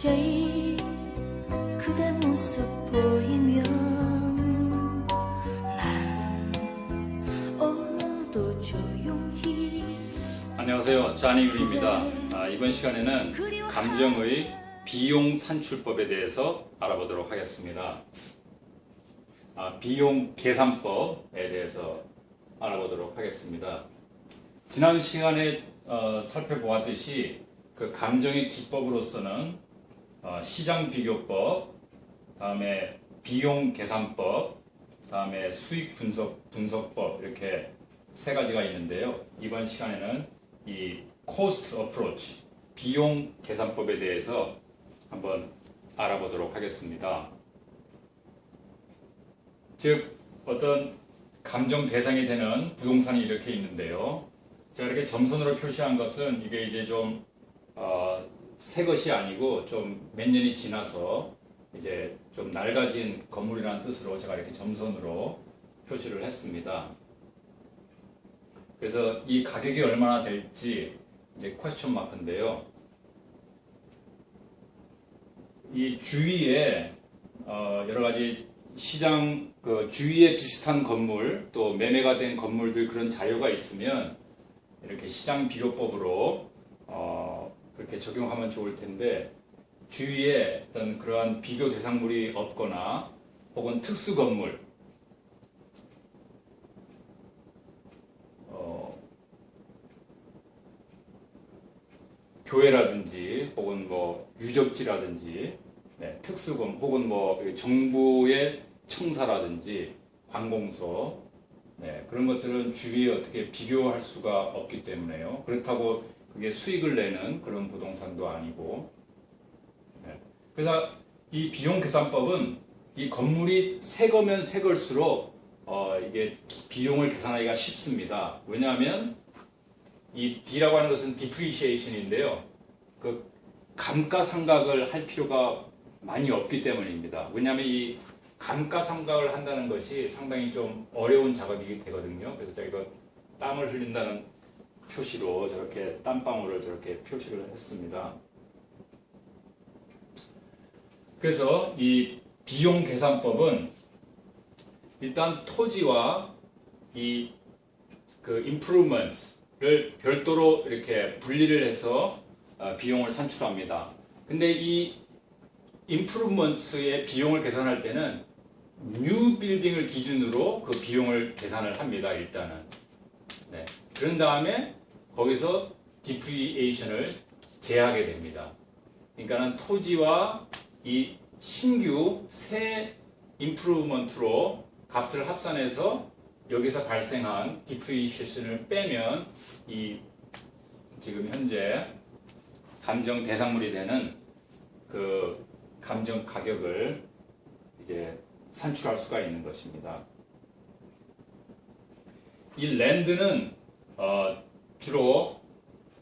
자세히 그대 모습 보이면 난 오늘도 조용히. 안녕하세요, 자니윤입니다. 이번 시간에는 감정의 비용 산출법에 대해서 알아보도록 하겠습니다. 비용 계산법에 대해서 알아보도록 하겠습니다. 지난 시간에 살펴보았듯이 그 감정의 기법으로서는 시장 비교법, 다음에 비용 계산법, 다음에 수익 분석법 이렇게 세 가지가 있는데요. 이번 시간에는 이 cost approach, 비용 계산법에 대해서 한번 알아보도록 하겠습니다. 즉 어떤 감정 대상이 되는 부동산이 이렇게 있는데요. 제가 이렇게 점선으로 표시한 것은 이게 이제 좀 새 것이 아니고 좀 몇 년이 지나서 이제 좀 낡아진 건물이라는 뜻으로 제가 이렇게 점선으로 표시를 했습니다. 그래서 이 가격이 얼마나 될지 이제 퀘스천 마크인데요. 이 주위에 여러 가지 시장 그 주위에 비슷한 건물 또 매매가 된 건물들 그런 자료가 있으면 이렇게 시장 비교법으로 그렇게 적용하면 좋을 텐데 주위에 어떤 그러한 비교 대상물이 없거나 혹은 특수 건물 교회라든지 혹은 뭐 유적지라든지 특수건 혹은 뭐 정부의 청사라든지 관공서 그런 것들은 주위에 어떻게 비교할 수가 없기 때문에요. 그렇다고 그게 수익을 내는 그런 부동산도 아니고 그래서 이 비용 계산법은 이 건물이 새 거면 새 걸수록 이게 비용을 계산하기가 쉽습니다. 왜냐하면 이 D라고 하는 것은 depreciation인데요. 그 감가상각을 할 필요가 많이 없기 때문입니다. 왜냐하면 이 감가상각을 한다는 것이 상당히 좀 어려운 작업이 되거든요. 그래서 제가 이거 땀을 흘린다는 표시로 저렇게 땀방울을 저렇게 표시를 했습니다. 그래서 이 비용 계산법은 일단 토지와 이 그 improvement를 별도로 이렇게 분리를 해서 비용을 산출합니다. 근데 이 improvements의 비용을 계산할 때는 new building을 기준으로 그 비용을 계산을 합니다. 일단은. 그런 다음에 거기서 depreciation을 제하게 됩니다. 그러니까는 토지와 이 신규 새 improvement로 값을 합산해서 여기서 발생한 depreciation을 빼면 이 지금 현재 감정 대상물이 되는 그 감정 가격을 이제 산출할 수가 있는 것입니다. 이 랜드는 주로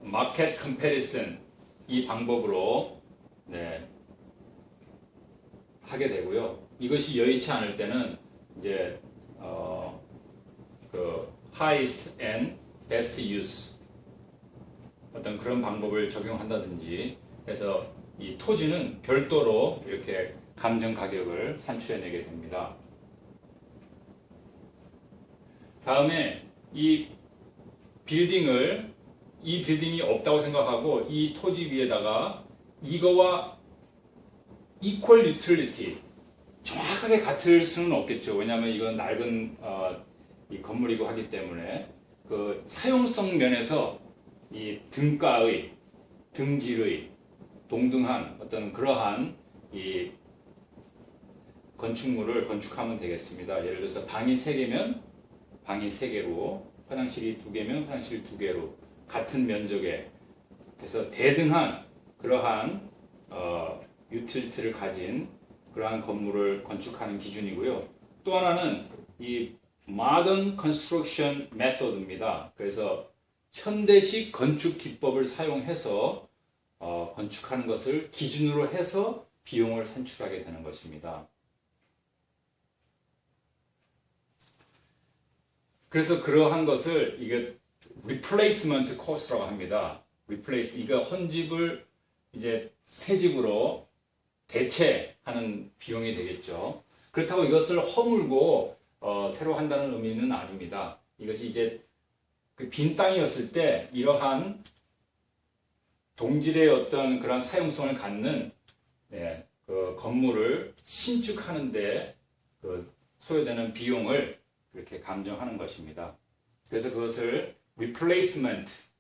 마켓 컴패리슨 이 방법으로 하게 되고요. 이것이 여의치 않을 때는 이제 그 highest and best use 어떤 그런 방법을 적용한다든지 해서 이 토지는 별도로 이렇게 감정 가격을 산출해내게 됩니다. 다음에 이 빌딩이 없다고 생각하고 이 토지 위에다가 이거와 equal utility 정확하게 같을 수는 없겠죠. 왜냐하면 이건 낡은 이 건물이고 하기 때문에 그 사용성 면에서 이 등가의 등질의 동등한 어떤 그러한 이 건축물을 건축하면 되겠습니다. 예를 들어서 방이 3개면 방이 3개로, 화장실이 2개면 화장실 2개로 같은 면적에 그래서 대등한 그러한 유틸리티를 가진 그러한 건물을 건축하는 기준이고요. 또 하나는 이 Modern Construction Method입니다. 그래서 현대식 건축 기법을 사용해서 건축하는 것을 기준으로 해서 비용을 산출하게 되는 것입니다. 그래서 그러한 것을 이게 replacement cost라고 합니다. replace 이거 헌집을 이제 새 집으로 대체하는 비용이 되겠죠. 그렇다고 이것을 허물고 새로 한다는 의미는 아닙니다. 이것이 이제 그 빈 땅이었을 때 이러한 동질의 어떤 그런 사용성을 갖는 그 건물을 신축하는데 그 소요되는 비용을 그렇게 감정하는 것입니다. 그래서 그것을 replacement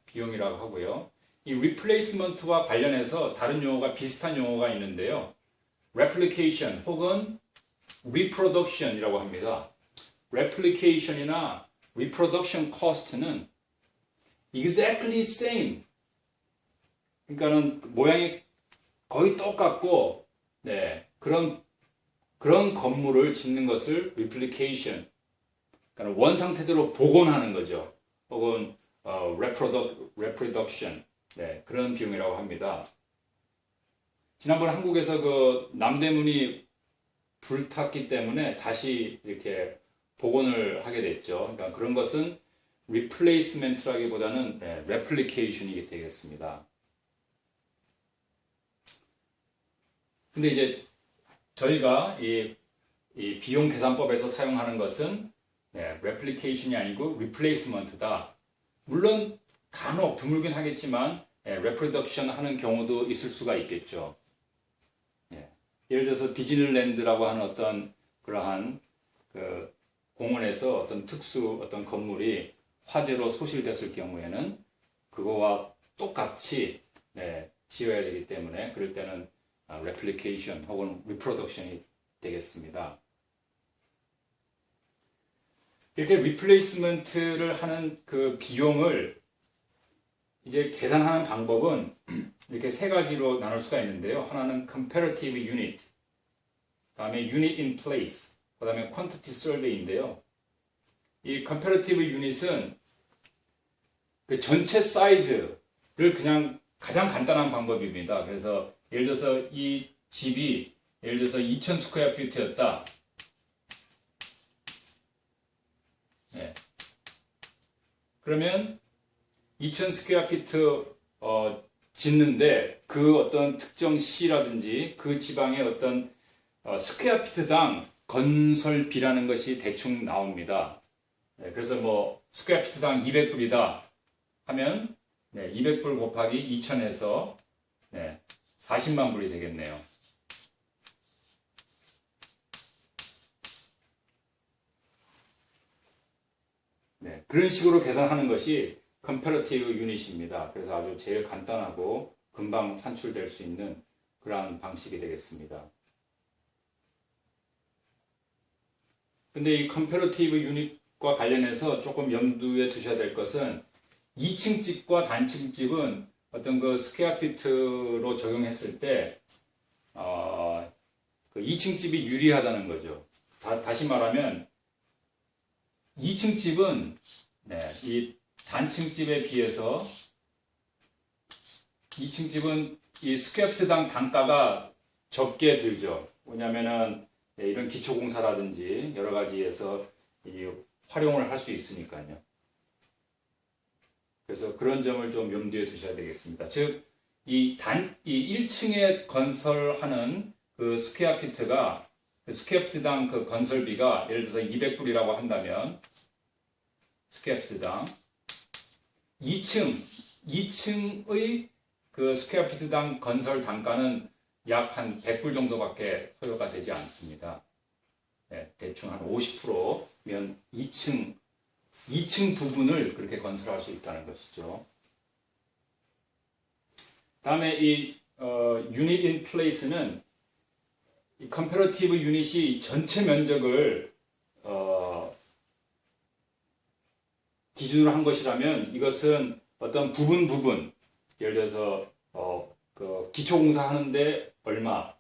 비용이라고 하고요. 이 replacement와 관련해서 다른 용어가 비슷한 용어가 있는데요. replication 혹은 reproduction이라고 합니다. replication이나 reproduction cost는 exactly same. 그러니까는 모양이 거의 똑같고, 그런 건물을 짓는 것을 replication. 그러니까 원 상태대로 복원하는 거죠. 혹은 reproduction. 그런 비용이라고 합니다. 지난번 한국에서 그 남대문이 불탔기 때문에 다시 이렇게 복원을 하게 됐죠. 그러니까 그런 것은 replacement라기보다는 replication이 되겠습니다. 근데 이제 저희가 이 비용 계산법에서 사용하는 것은 replication이 아니고 replacement다. 물론 간혹 드물긴 하겠지만 reproduction 하는 경우도 있을 수가 있겠죠. 예를 들어서 디즈니랜드라고 하는 어떤 그러한 그 공원에서 어떤 어떤 건물이 화재로 소실됐을 경우에는 그거와 똑같이 지어야 되기 때문에 그럴 때는 replication 혹은 reproduction이 되겠습니다. 이렇게 replacement를 하는 그 비용을 이제 계산하는 방법은 이렇게 세 가지로 나눌 수가 있는데요. 하나는 comparative unit, 다음에 unit in place, 그 다음에 quantity survey인데요. 이 comparative unit은 그 전체 사이즈를 그냥 가장 간단한 방법입니다. 그래서 예를 들어서 이 집이 예를 들어서 2000 스퀘어 피트였다. 그러면 2000 스퀘어 피트 짓는데 그 어떤 특정 시라든지 그 지방의 어떤 스퀘어 피트당 건설비라는 것이 대충 나옵니다. 그래서 뭐 스퀘어 피트당 200불이다 하면 200불 곱하기 2000에서 40만 불이 되겠네요. 그런 식으로 계산하는 것이 comparative unit입니다. 그래서 아주 제일 간단하고 금방 산출될 수 있는 그러한 방식이 되겠습니다. 근데 이 comparative unit과 관련해서 조금 염두에 두셔야 될 것은 2층 집과 단층 집은 어떤 그 스퀘어 피트로 적용했을 때 그 2층 집이 유리하다는 거죠. 다시 말하면 2층 집은 이 단층 집에 비해서 2층 집은 이 스퀘어 피트당 단가가 적게 들죠. 왜냐하면은 이런 기초공사라든지 여러 가지에서 활용을 할 수 있으니까요. 그래서 그런 점을 좀 염두에 두셔야 되겠습니다. 즉, 이 1층에 건설하는 그 스퀘어 피트가 스퀘어 피트당 그 건설비가 예를 들어서 200불이라고 한다면 스퀘어 피트당 2층의 그 스퀘어 피트당 건설 단가는 약 한 100불 정도밖에 소요가 되지 않습니다. 대충 한 50%면 2층 부분을 그렇게 건설할 수 있다는 것이죠. 다음에 이 unit in place는 이 comparative unit이 전체 면적을 기준으로 한 것이라면 이것은 어떤 부분 예를 들어서 그 기초공사 하는데 얼마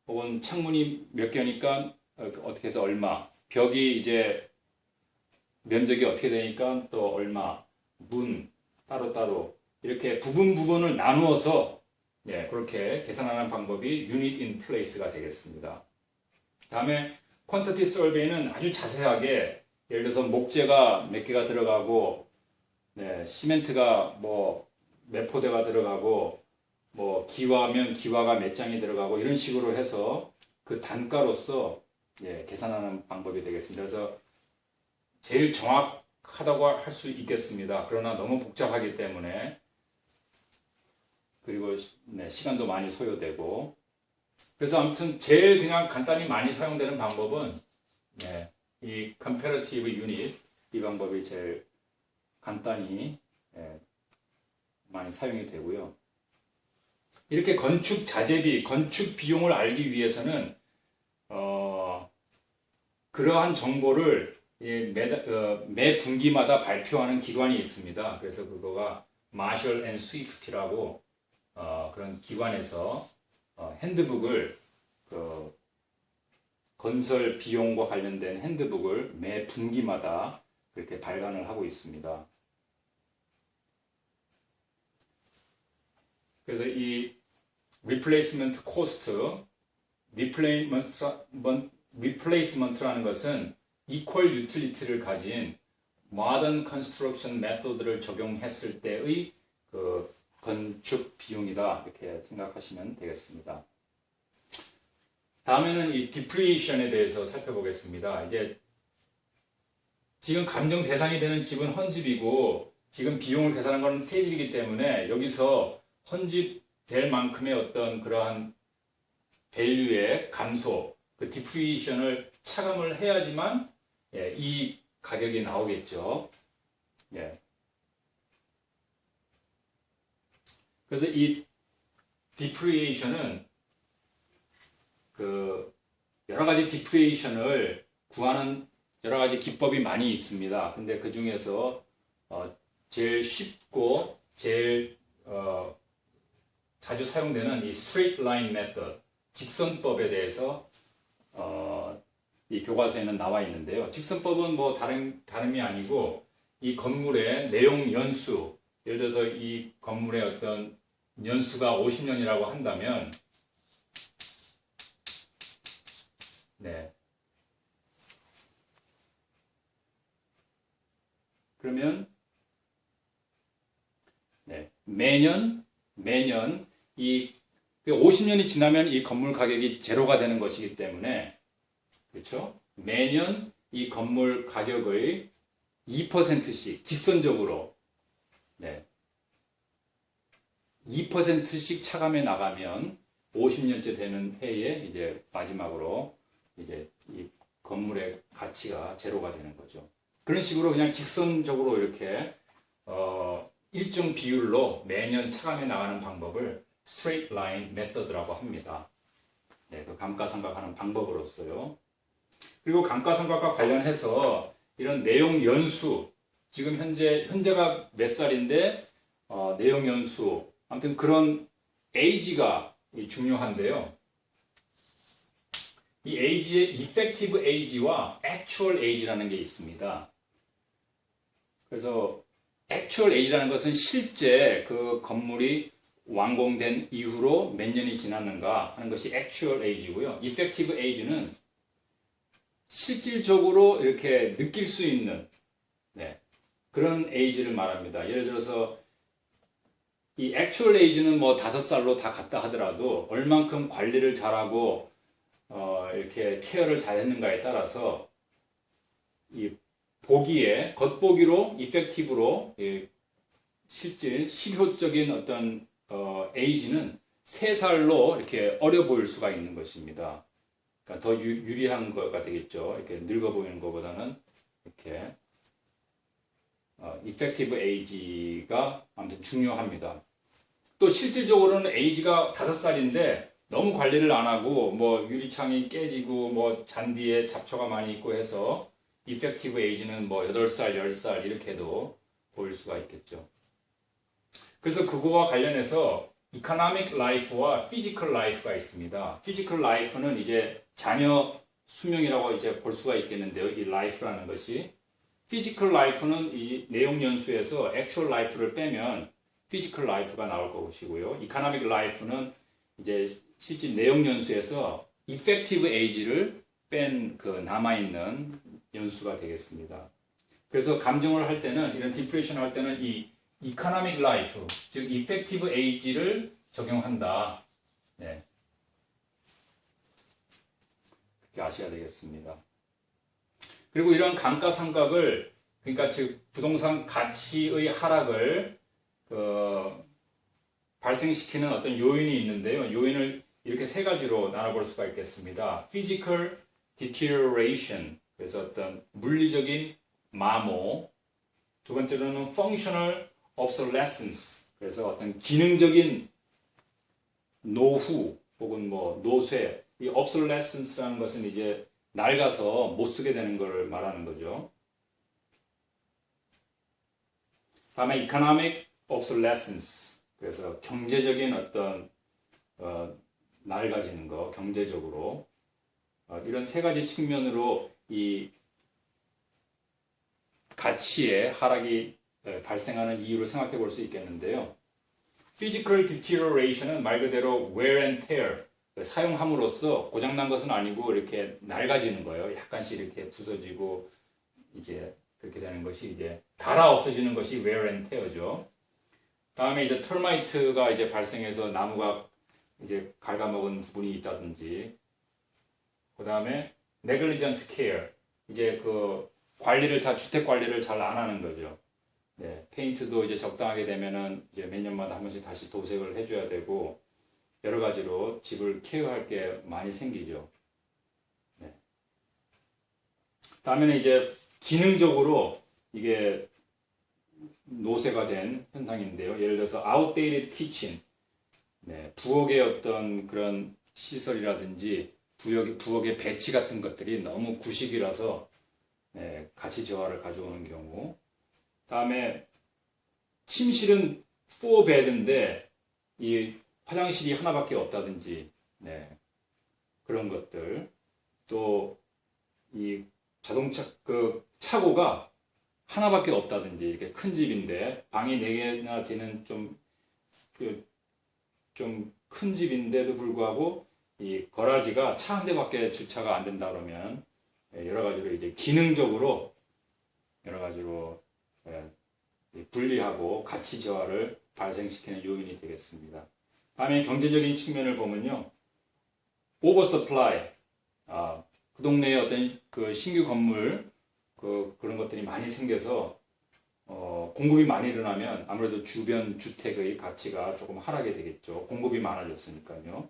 혹은 창문이 몇 개니까 어떻게 해서 얼마 벽이 이제 면적이 어떻게 되니까 또 얼마 문 따로따로 이렇게 부분을 나누어서 그렇게 계산하는 방법이 unit in place가 되겠습니다. 다음에 quantity survey는 아주 자세하게 예를 들어서 목재가 몇 개가 들어가고 시멘트가 뭐 몇 포대가 들어가고 뭐 기와면 기와가 몇 장이 들어가고 이런 식으로 해서 그 단가로서 계산하는 방법이 되겠습니다. 그래서 제일 정확하다고 할 수 있겠습니다. 그러나 너무 복잡하기 때문에 그리고 시간도 많이 소요되고 그래서 아무튼 제일 그냥 간단히 많이 사용되는 방법은 이 comparative unit 이 방법이 제일 간단히 많이 사용이 되고요. 이렇게 건축 자재비, 건축 비용을 알기 위해서는 그러한 정보를 매 분기마다 발표하는 기관이 있습니다. 그래서 그거가 Marshall and Swift라고 그런 기관에서 핸드북을 건설 비용과 관련된 핸드북을 매 분기마다 그렇게 발간을 하고 있습니다. 그래서 이 replacement cost, replacement라는 것은 equal utility를 가진 modern construction method를 적용했을 때의 그 건축 비용이다 이렇게 생각하시면 되겠습니다. 다음에는 이 depreciation에 대해서 살펴보겠습니다. 이제 지금 감정 대상이 되는 집은 헌집이고 지금 비용을 계산한 건 세집이기 때문에 여기서 헌집될 만큼의 어떤 그러한 밸류의 감소, 그 depreciation을 차감을 해야지만 이 가격이 나오겠죠. 그래서 이 depreciation은 그 여러 가지 depreciation을 구하는 여러 가지 기법이 많이 있습니다. 근데 그 중에서 제일 쉽고 제일 자주 사용되는 이 straight line method, 직선법에 대해서 이 교과서에는 나와 있는데요. 직선법은 뭐 다름이 아니고 이 건물의 내용 연수, 예를 들어서 이 건물의 어떤 연수가 50년이라고 한다면 그러면 매년 이 50년이 지나면 이 건물 가격이 제로가 되는 것이기 때문에 그렇죠? 매년 이 건물 가격의 2%씩 직선적으로 2%씩 차감해 나가면 50년째 되는 해에 이제 마지막으로 이제 이 건물의 가치가 제로가 되는 거죠. 그런 식으로 그냥 직선적으로 이렇게 일정 비율로 매년 차감해 나가는 방법을 straight line method라고 합니다. 그 감가상각하는 방법으로서요. 그리고 감가상각과 관련해서 이런 내용 연수, 지금 현재가 몇 살인데 내용 연수, 아무튼 그런 age가 중요한데요. 이 age의 effective age와 actual age라는 게 있습니다. 그래서 actual age라는 것은 실제 그 건물이 완공된 이후로 몇 년이 지났는가 하는 것이 actual age고요. effective age는 실질적으로 이렇게 느낄 수 있는 그런 age를 말합니다. 예를 들어서 이 actual age는 뭐 5살로 다 갔다 하더라도 얼만큼 관리를 잘하고 이렇게 케어를 잘했는가에 따라서 이 보기에 겉보기로 effective로 실효적인 어떤 age는 3살로 이렇게 어려 보일 수가 있는 것입니다. 그러니까 더 유리한 거가 되겠죠. 이렇게 늙어 보이는 것보다는 이렇게 effective age가 아무튼 중요합니다. 또 실질적으로는 age가 5살인데 너무 관리를 안 하고 뭐 유리창이 깨지고 뭐 잔디에 잡초가 많이 있고 해서 effective age는 뭐 8살, 10살 이렇게도 보일 수가 있겠죠. 그래서 그거와 관련해서 economic life와 physical life가 있습니다. physical life는 이제 자녀 수명이라고 이제 볼 수가 있겠는데요. 이 life라는 것이 physical life는 이 내용 연수에서 actual life를 빼면 physical life가 나올 것이고요. economic life는 이제 실제 내용 연수에서 effective age를 뺀 그 남아있는 연수가 되겠습니다. 그래서 감정을 할 때는 이런 디프레션 할 때는 이 economic life, 즉 effective age를 적용한다. 네. 그렇게 아셔야 되겠습니다. 그리고 이런 감가상각을 그러니까 즉 부동산 가치의 하락을 발생시키는 어떤 요인이 있는데요. 요인을 이렇게 세 가지로 나눠볼 수가 있겠습니다. Physical deterioration, 그래서 어떤 물리적인 마모. 두 번째로는 Functional obsolescence, 그래서 어떤 기능적인 노후 혹은 뭐 노쇠. 이 obsolescence라는 것은 이제 낡아서 못 쓰게 되는 걸 말하는 거죠. 다음에 economic obsolescence, 그래서 경제적인 어떤 낡아지는 거, 경제적으로 이런 세 가지 측면으로 이 가치의 하락이 발생하는 이유를 생각해 볼 수 있겠는데요. Physical deterioration은 말 그대로 wear and tear, 사용함으로써 고장난 것은 아니고 이렇게 낡아지는 거예요. 약간씩 이렇게 부서지고 이제 그렇게 되는 것이 이제 닳아 없어지는 것이 wear and tear죠. 다음에 이제 termite가 이제 발생해서 나무가 이제 갉아먹은 부분이 있다든지, 그 다음에 negligent care, 이제 그 관리를 주택 관리를 잘 안 하는 거죠. 네, 페인트도 이제 적당하게 되면은 이제 몇 년마다 한 번씩 다시 도색을 해줘야 되고 여러 가지로 집을 케어할 게 많이 생기죠. 네. 다음에는 이제 기능적으로 이게 노쇠가 된 현상인데요. 예를 들어서 outdated kitchen, 네, 부엌의 어떤 그런 시설이라든지 부엌의 배치 같은 것들이 너무 구식이라서 네, 가치 저하를 가져오는 경우. 다음에 침실은 4bed인데 이 화장실이 하나밖에 없다든지, 네, 그런 것들. 또 이 자동차 차고가 하나밖에 없다든지, 이렇게 큰 집인데 방이 4개나 되는 좀 큰 집인데도 불구하고 이 거라지가 차 한 대밖에 주차가 안 된다 그러면 여러 가지로 이제 기능적으로 여러 가지로 불리하고 가치 저하를 발생시키는 요인이 되겠습니다. 다음에 경제적인 측면을 보면요, 오버서플라이, 그 동네에 어떤 그 신규 건물 그런 것들이 많이 생겨서 공급이 많이 일어나면 아무래도 주변 주택의 가치가 조금 하락이 되겠죠. 공급이 많아졌으니까요.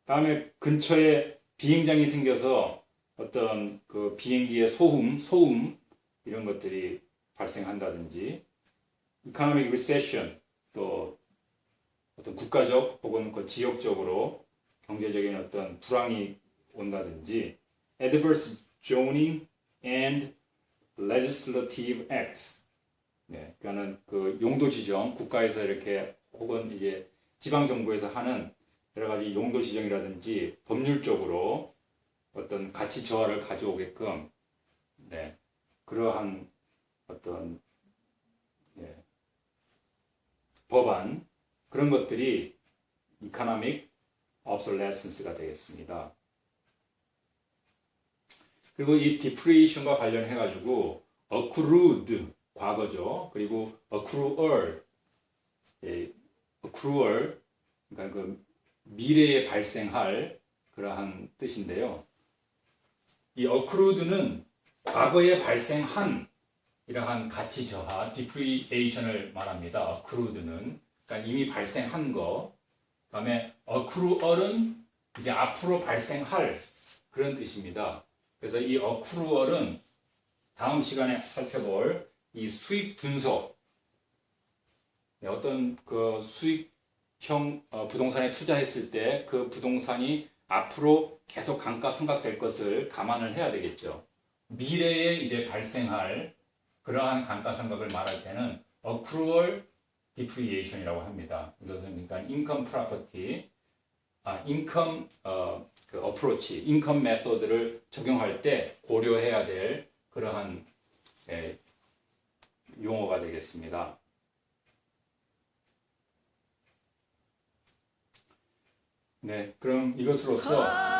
다음에 근처에 비행장이 생겨서 어떤 그 비행기의 소음 이런 것들이 발생한다든지, economic recession, 또 어떤 국가적 혹은 그 지역적으로 경제적인 어떤 불황이 온다든지, adverse zoning and legislative acts, 네, 그러니까는 그 용도 지정, 국가에서 이렇게 혹은 이제 지방 정부에서 하는 여러 가지 용도 지정이라든지 법률적으로 어떤 가치 저하를 가져오게끔, 네, 그러한 어떤 법안, 그런 것들이 economic obsolescence가 되겠습니다. 그리고 이 depreciation과 관련해 가지고 accrued, 과거죠. 그리고 accrual, accrual, 그러니까 그 미래에 발생할 그러한 뜻인데요. 이 accrued는 과거에 발생한 이러한 가치 저하, depreciation을 말합니다. accrued는 그러니까 이미 발생한 거. 그다음에 accrual은 이제 앞으로 발생할 그런 뜻입니다. 그래서 이 accrual은 다음 시간에 살펴볼 이 수익 분석, 어떤 그 수익형 부동산에 투자했을 때 그 부동산이 앞으로 계속 감가상각될 것을 감안을 해야 되겠죠. 미래에 이제 발생할 그러한 감가상각을 말할 때는 accrual depreciation이라고 합니다. 이것은 그러니까 income property, income 그 approach, income method를 적용할 때 고려해야 될 그러한 용어가 되겠습니다. 네, 그럼 이것으로서